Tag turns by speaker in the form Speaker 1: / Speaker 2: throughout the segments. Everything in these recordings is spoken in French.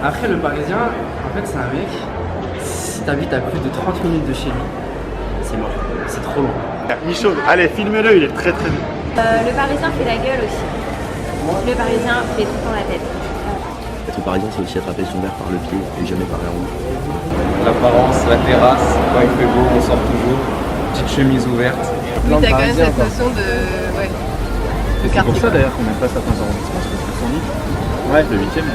Speaker 1: Après, le Parisien, en fait, c'est un mec, si t'habites à plus de 30 minutes de chez lui, c'est mort, c'est trop long.
Speaker 2: Il est chaud. Allez, filmez-le, il est très très bien.
Speaker 3: Le Parisien fait la gueule aussi. Le Parisien fait tout le temps la tête.
Speaker 4: Être Parisien, c'est aussi attraper son verre par le pied et jamais par la roue.
Speaker 5: L'apparence, la terrasse, quand il fait beau, on sort toujours. Petite chemise ouverte.
Speaker 6: Oui, t'as quand même cette notion de... Ouais.
Speaker 2: C'est pour ça d'ailleurs qu'on n'aime pas certains arrondissements, parce que sont libres. Ouais, le 8ème.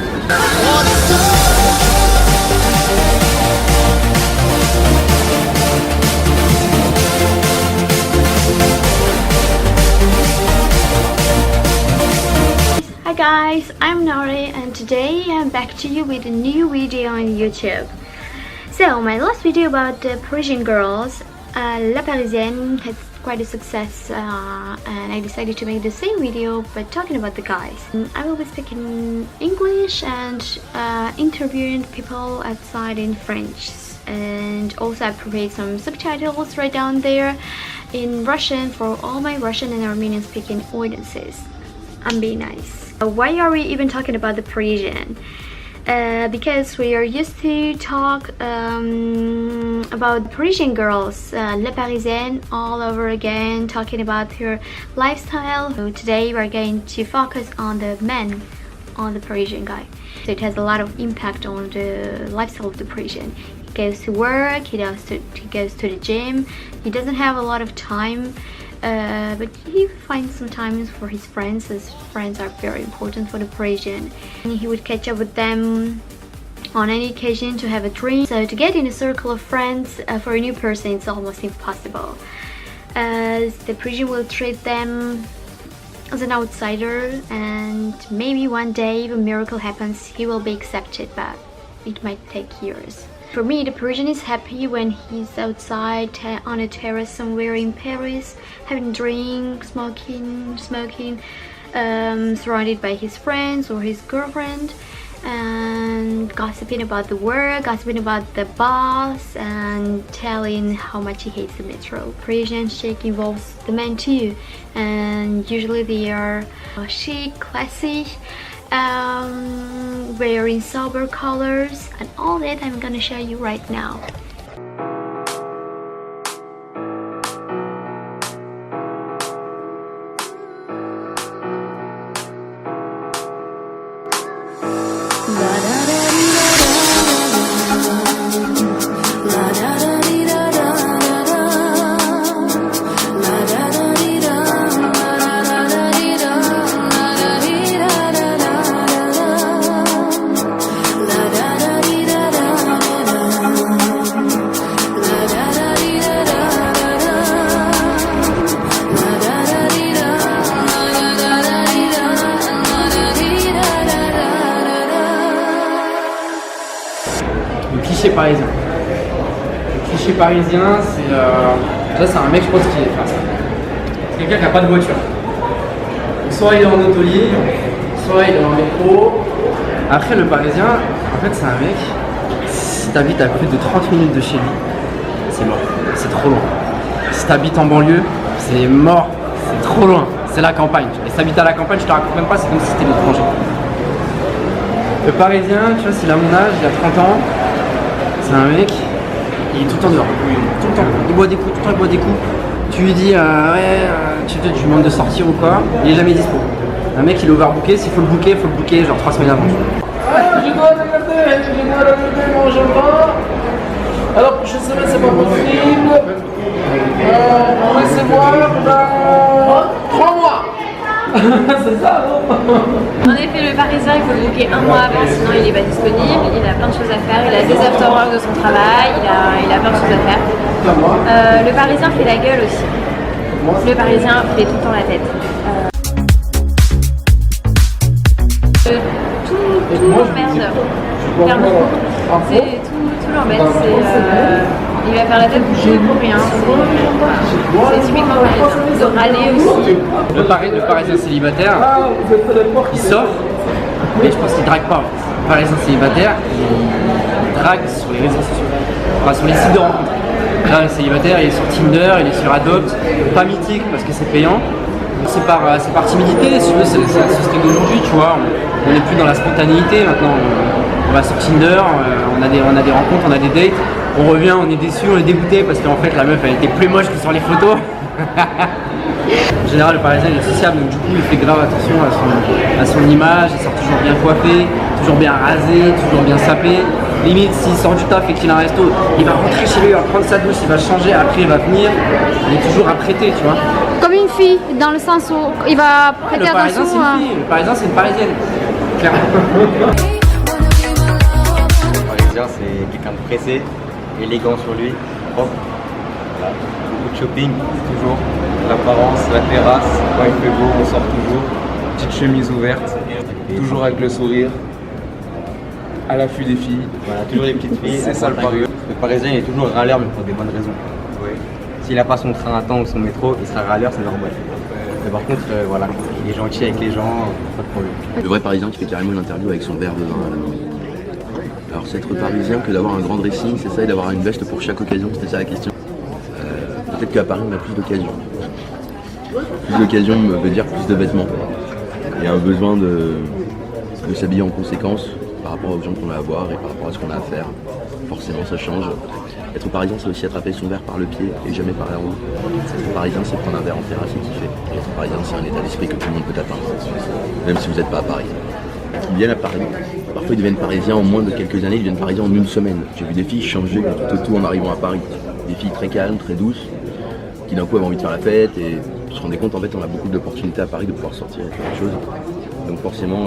Speaker 3: Hi guys, I'm Nori and today I'm back to you with a new video on YouTube. So my last video about the Parisian girls, La Parisienne, had quite a success and I decided to make the same video but talking about the guys. I will be speaking English and interviewing people outside in French, and also I prepared some subtitles right down there in Russian for all my Russian and Armenian speaking audiences. I'm being nice. Why are we even talking about the Parisian? Because we are used to talk about Parisian girls, Les Parisiennes, all over again, talking about her lifestyle. So today we're going to focus on the men, on the Parisian guy. So it has a lot of impact on the lifestyle of the Parisian. He goes to work, he goes to the gym, he doesn't have a lot of time. But he finds some time for his friends, as friends are very important for the Parisian. And he would catch up with them on any occasion to have a drink. So to get in a circle of friends for a new person, it's almost impossible. As the Parisian will treat them as an outsider, and maybe one day if a miracle happens, he will be accepted, but it might take years. For me, the Parisian is happy when he's outside on a terrace somewhere in Paris, having a drink, smoking, surrounded by his friends or his girlfriend, and gossiping about the work, gossiping about the boss, and telling how much he hates the metro. Parisian chic involves the men too, and usually they are chic, classy, wearing sober colors, and all that I'm gonna show you right now.
Speaker 1: Le cliché parisien. Le cliché parisien, c'est déjà c'est un mec, je pense, qui est quelqu'un qui n'a pas de voiture. Donc, soit il est en autolibre, soit il est en métro. Après, le Parisien, en fait, c'est un mec, si t'habites à plus de 30 minutes de chez lui, c'est mort, c'est trop loin. Si t'habites en banlieue, c'est mort, c'est trop loin, c'est la campagne. Et si t'habites à la campagne, je te raconte même pas, c'est comme si c'était l'étranger. Le Parisien, tu vois, s'il a mon âge, il a 30 ans, c'est un mec, il est tout le temps dehors, tout le temps, il boit des coups, tout le temps il boit des coups. Tu lui dis, tu lui demandes de sortir ou quoi, il est jamais dispo. Un mec, il est overbooké, s'il faut le booker genre 3 semaines avant. Je dois regarder mon jambon. Alors, prochaine semaine, c'est pas possible. On va se voir dans 3 mois. C'est ça, non?
Speaker 3: En effet, le Parisien, il faut le booker un mois avant, sinon il n'est pas disponible. Il a plein de choses à faire, il a des after-work de son travail, il a plein de choses à faire. Le Parisien fait la gueule aussi. Le Parisien fait tout le temps la tête. Tout l'emmerde. C'est tout l'embête. Il va faire la tête bouchée pour rien. C'est typiquement parisien. De râler aussi.
Speaker 1: Le Parisien célibataire, il s'offre, mais je pense qu'il drague pas. Le Parisien célibataire, il drague sur les réseaux sociaux, enfin sur les sites de rencontres. Là, le célibataire, il est sur Tinder, il est sur Adopt, pas Mythique parce que c'est payant. C'est par timidité, si tu veux, c'est la société d'aujourd'hui, tu vois. On n'est plus dans la spontanéité maintenant. On va sur Tinder, on a des rencontres, on a des dates, on revient, on est déçu, on est dégoûté parce qu'en fait la meuf elle était plus moche que sur les photos. En général le Parisien il est sociable, donc du coup il fait grave attention à son image, il sort toujours bien coiffé, toujours bien rasé, toujours bien sapé. Limite s'il sort du taf et qu'il a un resto, il va rentrer chez lui, il va prendre sa douche, il va changer, après il va venir, il est toujours apprêté, tu vois.
Speaker 3: Comme une fille, dans le sens où il va prêter
Speaker 1: Le Parisien
Speaker 3: attention
Speaker 1: c'est une fille, le Parisien c'est une Parisienne, clairement.
Speaker 7: Le Parisien c'est quelqu'un de pressé, élégant sur lui, propre. Voilà. Beaucoup de shopping, toujours. L'apparence, la terrasse, quand il fait beau, on sort toujours. Petite chemise ouverte, toujours avec le sourire. À l'affût des filles. Voilà, toujours les petites filles. C'est ça le Parisien. Le Parisien il est toujours râleur mais pour des bonnes raisons. Ouais. S'il n'a pas son train à temps ou son métro, il sera râleur, c'est normal. Mais par contre, voilà, il est gentil avec les gens, pas de problème.
Speaker 4: Le vrai Parisien qui fait carrément une interview avec son verre de vin à la main. Alors c'est être parisien que d'avoir un grand dressing, c'est ça, et d'avoir une veste pour chaque occasion, c'était ça la question. Peut-être qu'à Paris on a plus d'occasions. Plus d'occasions veut dire plus de vêtements. Il y a un besoin de s'habiller en conséquence par rapport aux gens qu'on a à voir et par rapport à ce qu'on a à faire. Forcément ça change. Être parisien c'est aussi attraper son verre par le pied et jamais par la roue. Être parisien c'est prendre un verre en terrasse et kiffer. Et être parisien c'est un état d'esprit que tout le monde peut atteindre, même si vous n'êtes pas à Paris. Ils viennent à Paris. Parfois ils deviennent parisiens en moins de quelques années, ils deviennent parisiens en une semaine. J'ai vu des filles changer tout au tout en arrivant à Paris. Des filles très calmes, très douces, qui d'un coup avaient envie de faire la fête et se rendaient compte en fait on a beaucoup d'opportunités à Paris de pouvoir sortir et faire des choses. Donc forcément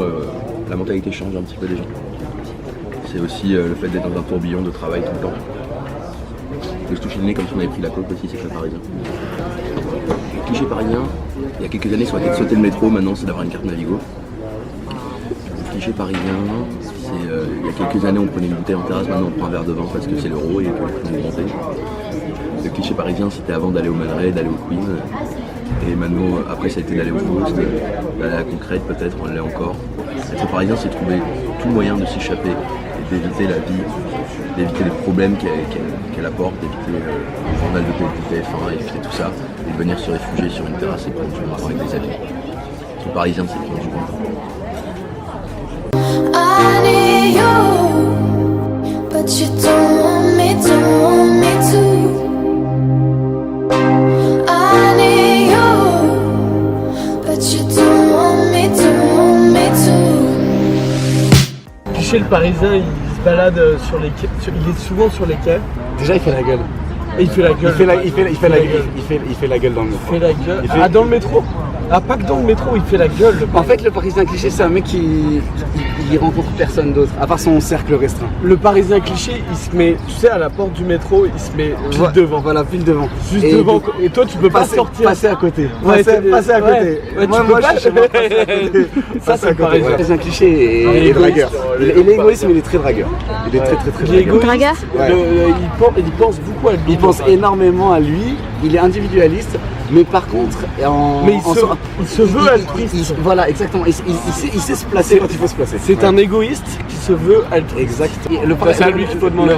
Speaker 4: la mentalité change un petit peu des gens. C'est aussi le fait d'être dans un tourbillon de travail tout le temps. De se toucher le nez comme si on avait pris la coke aussi, c'est que le Parisien. Le cliché parisien, il y a quelques années, ça aurait été de sauter le métro, maintenant c'est d'avoir une carte Navigo. Le cliché parisien, c'est il y a quelques années on prenait une bouteille en terrasse, maintenant on prend un verre de vin parce que c'est l'euro et que le prix est augmenté. Le cliché parisien c'était avant d'aller au Man Ray, d'aller au Queen. Et maintenant, après ça a été d'aller au Faust, d'aller à la Concrète peut-être, on l'est encore. Être parisien c'est trouver tout moyen de s'échapper et d'éviter la vie, d'éviter les problèmes qu'elle apporte, d'éviter le journal de TF1, éviter tout ça, et de venir se réfugier sur une terrasse et prendre du bon temps avec des amis. Être parisien c'est prendre du bon temps.
Speaker 8: I need you, but you don't want me to. I need you, but you don't want me to.
Speaker 9: Cliché, le Parisien, il se balade sur les quais, il est souvent sur les quais.
Speaker 2: Déjà il fait la gueule.
Speaker 9: Et il fait la gueule.
Speaker 2: Il fait la gueule dans le métro.
Speaker 9: Il fait la gueule. Ah, dans le métro? Ah, pas que dans le métro, il fait la gueule.
Speaker 2: En fait, le Parisien cliché, c'est un mec qui rencontre personne d'autre, à part son cercle restreint.
Speaker 9: Le Parisien cliché, il se met, tu sais, à la porte du métro, il se met pile devant.
Speaker 2: Voilà, pile devant.
Speaker 9: Juste devant. Et toi, tu peux pas sortir.
Speaker 2: Passer à côté.
Speaker 9: Ouais,
Speaker 2: passer à côté.
Speaker 9: Ouais,
Speaker 2: moi, je suis chez moi, passer à côté.
Speaker 9: Ça, c'est le Parisien.
Speaker 2: Le Parisien cliché est dragueur. Et l'égoïsme, il est très dragueur. Il est très dragueur.
Speaker 3: Dragueur.
Speaker 9: Il pense beaucoup à lui.
Speaker 2: Il pense énormément à lui, il est individualiste, mais par contre,
Speaker 9: il se veut altruiste.
Speaker 2: Voilà, exactement. Il sait se placer quand il faut se placer.
Speaker 9: C'est un égoïste qui se veut altruiste.
Speaker 2: Exact.
Speaker 9: C'est à lui qu'il faut demander.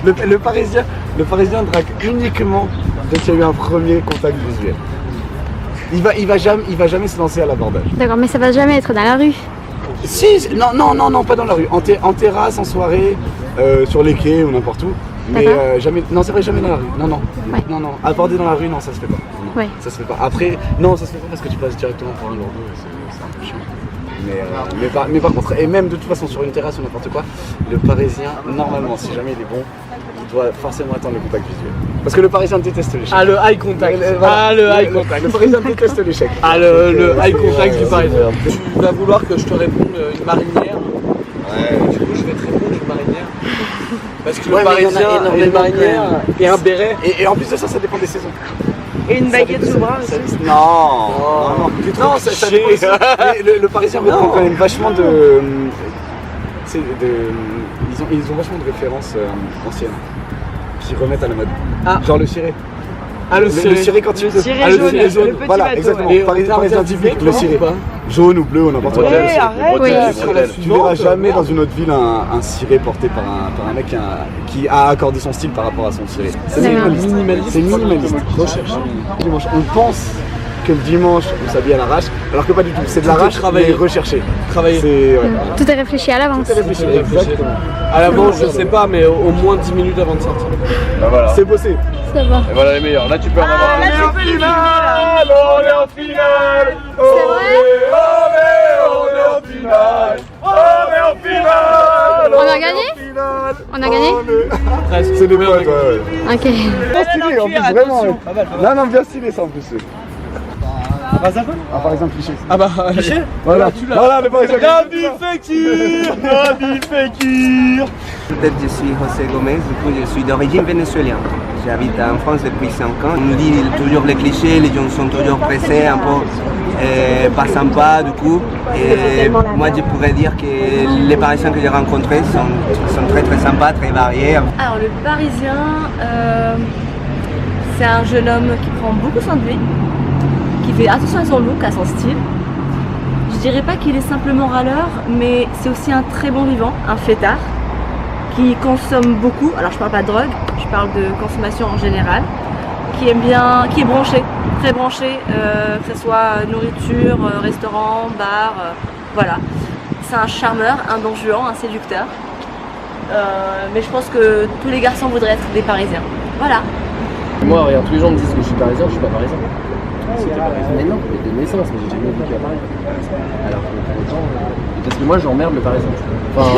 Speaker 2: Le Parisien drague uniquement dès qu'il y a eu un premier contact visuel. Il va jamais se lancer à l'abordage.
Speaker 3: D'accord, mais ça va jamais être dans la rue.
Speaker 2: Si, non, pas dans la rue. En terrasse, en soirée, sur les quais ou n'importe où. Mais jamais, non, c'est vrai, jamais dans la rue. Non.
Speaker 3: Ouais.
Speaker 2: Non. Aborder dans la rue, non, ça se fait pas. Non,
Speaker 3: Ouais.
Speaker 2: ça se fait pas. Après, non, ça se fait pas parce que tu passes directement pour un lourdeau et c'est un peu chiant. Mais par contre, et même de toute façon sur une terrasse ou n'importe quoi, le Parisien, normalement, si jamais il est bon, il doit forcément attendre le contact visuel. Parce que le Parisien déteste l'échec.
Speaker 9: Ah, le eye contact.
Speaker 2: Le Parisien déteste l'échec.
Speaker 9: Ah, le eye contact du Parisien. Tu vas vouloir que je te réponde une marinière.
Speaker 7: Ouais.
Speaker 9: Du coup, je vais te répondre une marinière. Parce que
Speaker 2: Ouais,
Speaker 9: le Parisien, une marinière et un béret.
Speaker 2: Et en plus de ça, ça dépend des saisons.
Speaker 6: Et une baguette sous bras aussi.
Speaker 2: Non, ça dépend aussi. Mais le Parisien reprend quand même vachement de. Ils ont vachement de références anciennes qui remettent à la mode.
Speaker 9: Ah.
Speaker 2: Genre le ciré.
Speaker 9: Ah, le ciré
Speaker 2: quand tu
Speaker 6: Le ciré
Speaker 2: Ah,
Speaker 6: jaune,
Speaker 2: le jaune.
Speaker 6: le petit
Speaker 2: Voilà,
Speaker 6: bateau,
Speaker 2: exactement.
Speaker 9: ouais.
Speaker 2: Parisien typique, le ciré. Jaune ou bleu ou n'importe quoi.
Speaker 6: Ouais, arrête.
Speaker 3: Oui.
Speaker 2: Tu verras jamais dans une autre ville un ciré porté par un mec qui a accordé son style par rapport à son ciré. C'est
Speaker 3: C'est
Speaker 2: minimaliste.
Speaker 9: minimaliste.
Speaker 2: C'est minimaliste.
Speaker 9: Recherche.
Speaker 2: On pense que le dimanche on s'habille à l'arrache, alors que pas du tout, c'est de l'arrache mais recherché.
Speaker 9: Travailler.
Speaker 3: Tout est réfléchi à l'avance.
Speaker 2: Tout est réfléchi, exactement.
Speaker 9: À l'avance, je sais pas, mais au moins 10 minutes avant de sortir.
Speaker 5: Bah voilà.
Speaker 2: C'est bossé.
Speaker 3: Ça va.
Speaker 5: Et voilà les meilleurs. Là tu peux en avoir un.
Speaker 6: Là, tu peux les filmer,
Speaker 5: On est en finale.
Speaker 3: C'est vrai?
Speaker 5: On est en finale. On est en finale.
Speaker 3: On a gagné? On a gagné?
Speaker 2: C'est des potes, ouais.
Speaker 3: Ok.
Speaker 2: Bien stylé en plus, vraiment. Non, non, bien stylé ça en plus. Ah, par exemple, cliché.
Speaker 9: Ah bah, cliché.
Speaker 2: Voilà, voilà, mais par exemple.
Speaker 5: Nabil Fekir. Nabil Fekir.
Speaker 10: Peut-être je suis José Gomez, du coup je suis d'origine vénézuélienne. J'habite en France depuis 5 ans. On nous dit toujours les clichés, les gens sont toujours pressés, un peu pas sympas du coup. Et moi je pourrais dire que les Parisiens que j'ai rencontrés sont très très sympas, très variés.
Speaker 6: Alors le Parisien, c'est un jeune homme qui prend beaucoup soin de lui, qui fait attention à son look, à son style. Je dirais pas qu'il est simplement râleur, mais c'est aussi un très bon vivant, un fêtard, qui consomme beaucoup. Alors je parle pas de drogue, je parle de consommation en général, qui aime bien, qui est branché, très branché, que ce soit nourriture, restaurant, bar, voilà. C'est un charmeur, un don juan, un séducteur. Mais je pense que tous les garçons voudraient être des Parisiens. Voilà.
Speaker 1: Moi, regarde, tous les gens me disent que je suis parisien, je suis pas parisien. Mais non, mais de naissance, mais j'ai jamais vécu à Paris. Alors que pour autant, parce que moi j'emmerde le parisien. Enfin,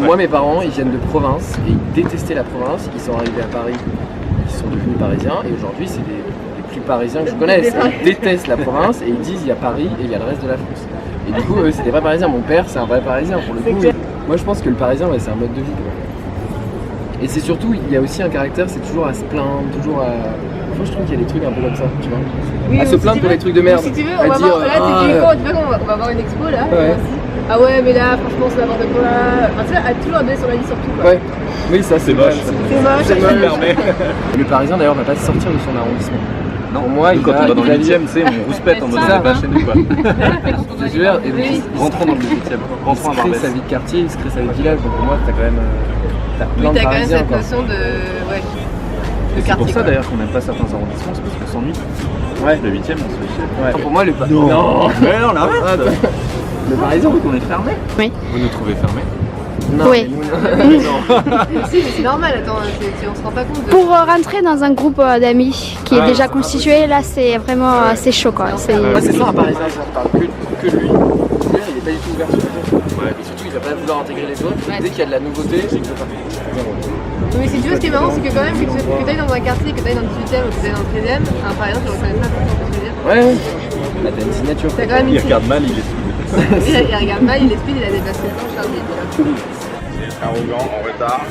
Speaker 1: moi mes parents ils viennent de province et ils détestaient la province, ils sont arrivés à Paris, ils sont devenus parisiens et aujourd'hui c'est les plus parisiens que je connaisse. Ils détestent la province et ils disent il y a Paris et il y a le reste de la France. Et du coup eux c'est des vrais parisiens, mon père c'est un vrai parisien pour le coup. Moi je pense que le parisien ouais, c'est un mode de vie quoi. Et c'est surtout, il y a aussi un caractère, c'est toujours à se plaindre, toujours à... Moi je trouve qu'il y a des trucs un peu comme ça, tu vois.
Speaker 11: Oui,
Speaker 1: à se plaindre pour les trucs de merde.
Speaker 11: Si tu veux,
Speaker 1: à
Speaker 11: on va
Speaker 1: dire,
Speaker 11: voir, là, on va avoir une expo là.
Speaker 1: Ouais.
Speaker 11: Ah ouais, mais là, franchement, c'est n'importe quoi. Enfin, tu vois, à toujours donner son avis sur tout. Quoi.
Speaker 1: Ouais. Oui, ça c'est moche.
Speaker 11: C'est moche.
Speaker 1: Le Parisien d'ailleurs va pas sortir de son arrondissement. Non, pour moi,
Speaker 5: quand on va dans le 8ème, tu sais, on rouspète en mode c'est pas chez nous quoi.
Speaker 1: Je te jure, et donc,
Speaker 5: rentrons dans le 8ème, rentrons à
Speaker 1: il se crée
Speaker 5: Barbès.
Speaker 1: sa vie de quartier, il se crée sa vie de village, donc pour moi, t'as quand même plein de
Speaker 11: T'as quand même
Speaker 1: Parisiens.
Speaker 11: cette
Speaker 1: Quoi.
Speaker 11: notion de. Ouais.
Speaker 5: Et c'est pour ça d'ailleurs qu'on n'aime pas certains arrondissements, c'est parce qu'on s'ennuie.
Speaker 1: Ouais.
Speaker 5: Le 8ème, on se fait chier.
Speaker 1: Ouais. Pour moi, le
Speaker 5: Non, mais non, arrête.
Speaker 1: Le Parisien,
Speaker 5: on est fermé.
Speaker 3: Oui.
Speaker 5: Vous nous trouvez fermés?
Speaker 1: Non.
Speaker 3: Oui.
Speaker 11: Si, mais c'est normal, attends, on se rend pas compte de.
Speaker 3: Pour rentrer dans un groupe d'amis qui est déjà constitué, là c'est vraiment c'est chaud quoi.
Speaker 1: Ouais, c'est ça un Parisien, ça ne parle que de lui. Lui, il est pas du tout ouvert sur les autres. Ouais. Et surtout, il va pas vouloir intégrer les autres. Dès qu'il y a de la nouveauté, il veut pas.
Speaker 11: Mais si tu veux, ce qui est marrant, c'est que quand même, que tu ailles dans un quartier, que tu ailles dans le 18ème ou que tu ailles dans le 13ème, un Parisien, tu le reconnais pas, tu vois ce que je veux dire.
Speaker 1: Ouais. Là, t'as une signature.
Speaker 11: T'as quand même
Speaker 5: Il regarde mal, il est speed.
Speaker 11: Il regarde mal, il est speed, il a dépassé le temps, Charlie.
Speaker 12: Arrogant, en retard.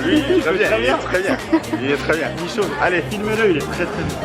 Speaker 12: Lui, il est très bien, il est très bien. Il est très bien. Il chauffe. Allez, filme-le, il est très très bien.